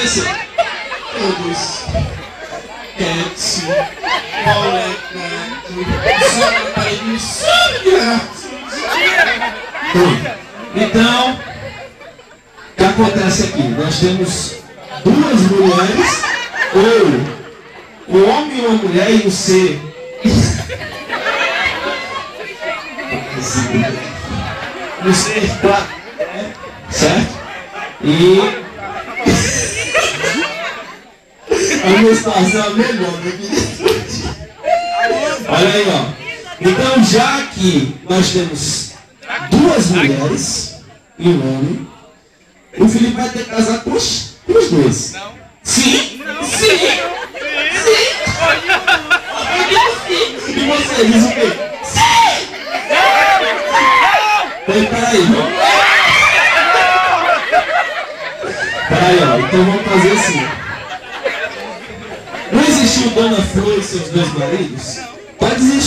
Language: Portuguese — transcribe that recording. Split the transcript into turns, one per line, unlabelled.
aparecer. Todos. Cats, então, o que acontece aqui? Nós temos duas mulheres, ou um homem e uma mulher e um ser. Um ser claro, certo? E a minha situação é melhor aqui. Olha aí, ó. Então, já que nós temos duas mulheres e um homem, o Felipe vai ter que casar com os dois. Não. Sim? Não. Sim! Sim! Sim! E você diz o quê? Sim! Não! Peraí, peraí, ó. Então vamos fazer assim. Não existiu Dona Flor e seus dois maridos? Pode existir.